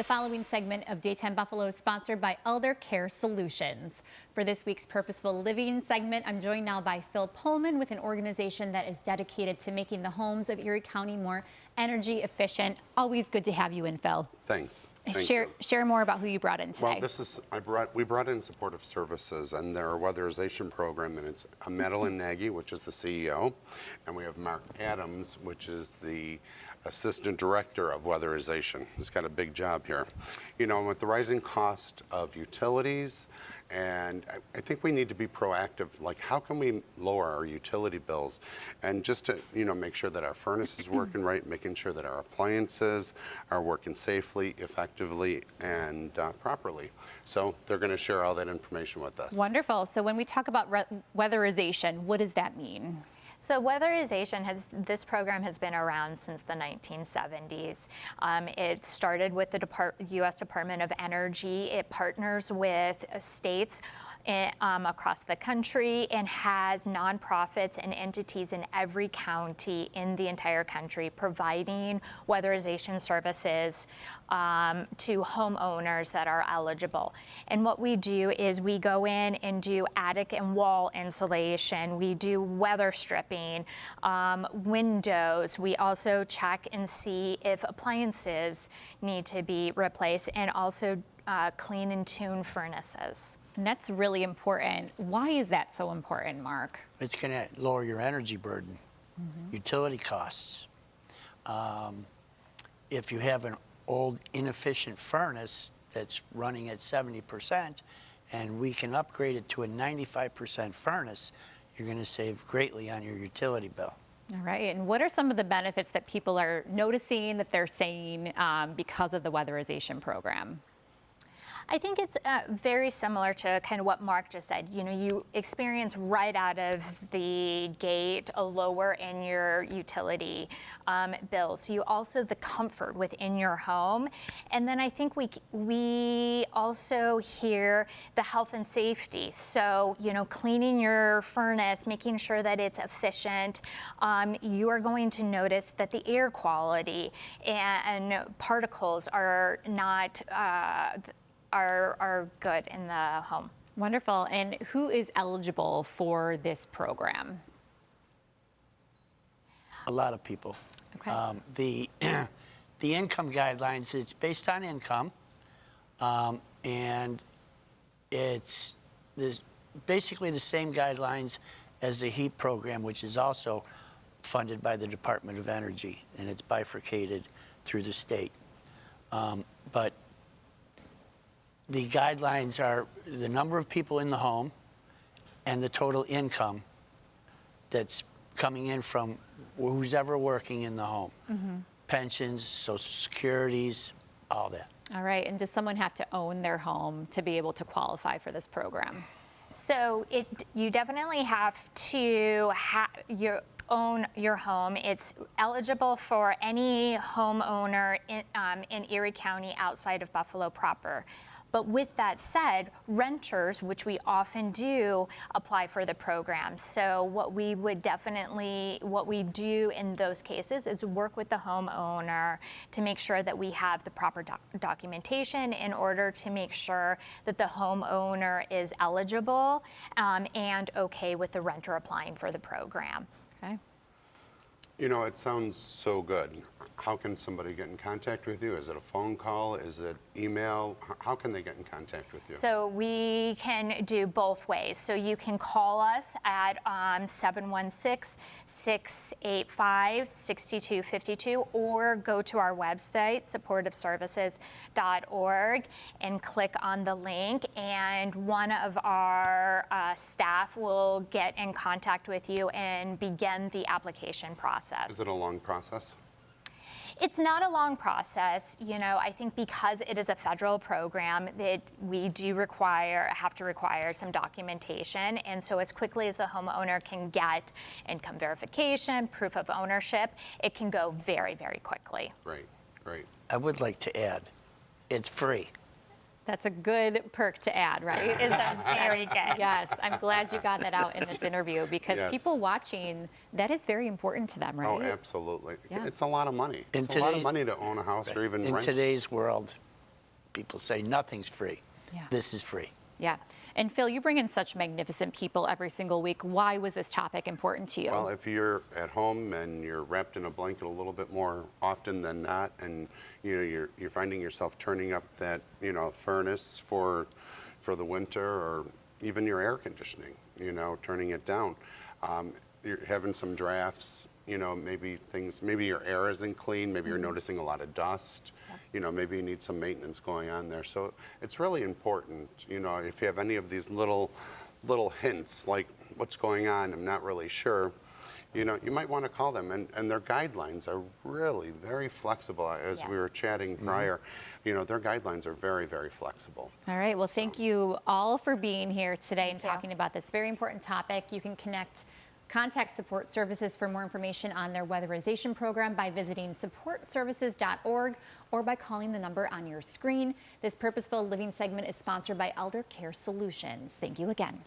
following segment of Daytime Buffalo is sponsored by Elde Care Solutions. For this week's Purposeful Living segment, I'm joined now by Phil Pullman with an organization that is dedicated to making the homes of Erie County more energy efficient. Always good to have you in, Phil. Thanks. Share more about who you brought in today. Well, we brought in Supportive Services and their weatherization program, and it's Madeline Nagy, which is the CEO, and we have Mark Adams, which is the Assistant Director of Weatherization. He's got a big job here. You know, with the rising cost of utilities, and I think we need to be proactive, like how can we lower our utility bills? And just to, make sure that our furnace is working right, making sure that our appliances are working safely, effectively, and properly. So they're going to share all that information with us. Wonderful. So when we talk about weatherization, what does that mean? So weatherization this program has been around since the 1970s. It started with the U.S. Department of Energy. It partners with states across the country and has nonprofits and entities in every county in the entire country providing weatherization services to homeowners that are eligible. And what we do is we go in and do attic and wall insulation. We do weather stripping. Windows. We also check and see if appliances need to be replaced, and also clean and tune furnaces. And that's really important. Why is that so important, Mark? It's going to lower your energy burden, utility costs. If you have an old inefficient furnace that's running at 70% and we can upgrade it to a 95% furnace, you're going to save greatly on your utility bill. All right, and what are some of the benefits that people are noticing that they're saying because of the weatherization program? I think it's very similar to kind of what Mark just said. You experience right out of the gate a lower in your utility bills. You also the comfort within your home, and then I think we also hear the health and safety. So cleaning your furnace, making sure that it's efficient. You are going to notice that the air quality and particles are not. Are good in the home. Wonderful. And who is eligible for this program? A lot of people. Okay. The income guidelines, it's based on income, and there's basically the same guidelines as the HEAP program, which is also funded by the Department of Energy, and it's bifurcated through the state. But the guidelines are the number of people in the home and the total income that's coming in from who's ever working in the home. Pensions, Social Securities, all that. All right, and does someone have to own their home to be able to qualify for this program? So you definitely have to own your home. It's eligible for any homeowner in Erie County outside of Buffalo proper. But with that said, renters, which we often do, apply for the program. So what we do in those cases is work with the homeowner to make sure that we have the proper documentation in order to make sure that the homeowner is eligible and okay with the renter applying for the program. Okay. It sounds so good. How can somebody get in contact with you? Is it a phone call? Is it email? How can they get in contact with you? So we can do both ways. So you can call us at 716-685-6252 or go to our website, supportiveservices.org, and click on the link, and one of our staff will get in contact with you and begin the application process. Is it a long process? It's not a long process. I think because it is a federal program, that we do have to require some documentation. And so as quickly as the homeowner can get income verification, proof of ownership, it can go very, very quickly. Great. I would like to add, it's free. That's a good perk to add, right? Is that very good? Yes, I'm glad you got that out in this interview because people watching, that is very important to them, right? Oh, absolutely. Yeah. It's a lot of money. It's a lot of money to own a house or even rent. In today's world, people say nothing's free. Yeah. This is free. Yes. And Phil, you bring in such magnificent people every single week. Why was this topic important to you? Well, if you're at home and you're wrapped in a blanket a little bit more often than not, and you're finding yourself turning up that furnace for the winter, or even your air conditioning, turning it down, you're having some drafts, maybe your air isn't clean, maybe you're noticing a lot of dust. Maybe you need some maintenance going on there. So it's really important, if you have any of these little hints, like what's going on, I'm not really sure, you might want to call them. And their guidelines are really very flexible. As we were chatting prior, their guidelines are very, very flexible. All right. Well, thank you all for being here today and talking about this very important topic. You can contact Support Services for more information on their weatherization program by visiting supportservices.org or by calling the number on your screen. This Purposeful Living segment is sponsored by Elde Care Solutions. Thank you again.